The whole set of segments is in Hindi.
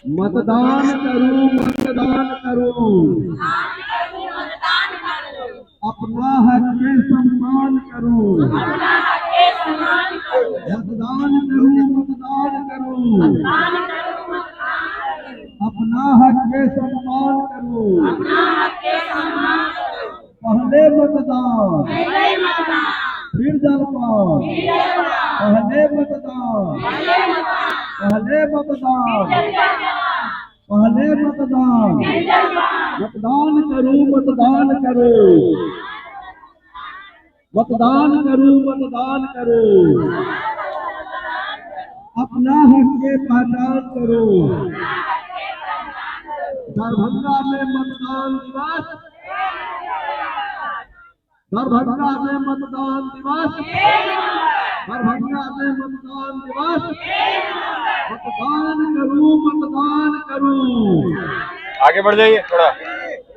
मतदान करूं, मतदान करूं, अपना हक के सम्मान करूं, मतदान करूं, मतदान करूं, अपना हक के सम्मान करूं, पहले मतदान फिर जलपान, पहले मतदान पहले मतदान पहले मतदान, मतदान करूं, मतदान करूं, मतदान करूं, मतदान करूं, अपना हक के पहचान करूं। दरभंगा में मतदान दिवस, दरभंगा में मतदान दिवस, दरभंगा में मतदान दिवस, मतदान करूं, मतदान करूं, आगे बढ़ जाइए थोड़ा,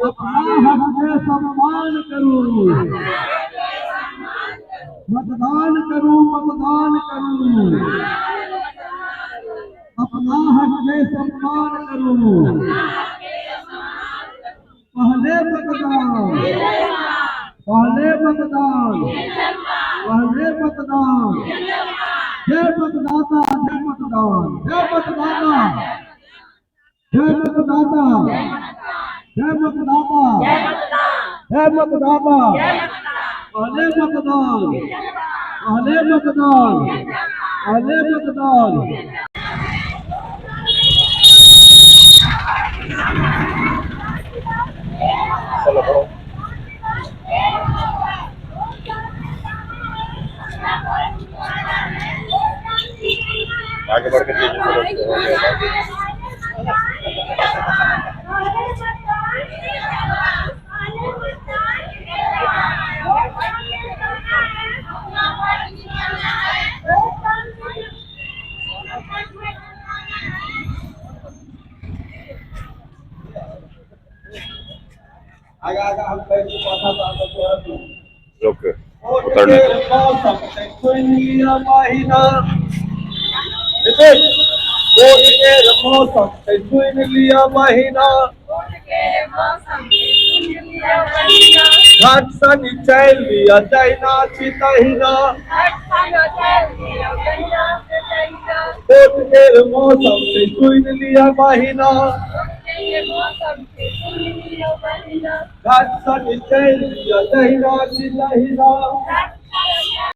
अपना हक के सम्मान करूं, मतदान करूं, मतदान करूं, अपना हक के सम्मान करूं, पहले मतदान पहले मतदान पहले मतदान, जय मतदाता, जय मतदान, जय मतदाता, जय मतदाता, जय मतदाता, जय मतदाता, पहले मतदान पहले मतदान पहले मतदान। चलो बढ़ो। आगे बढ़ के हम उतरने लिया महीना घाट सन चल लिया चाइना चितहिना, कोट के मौसम से सुन लिया महीना, घाट सन चल लिया चाइना चितहिना।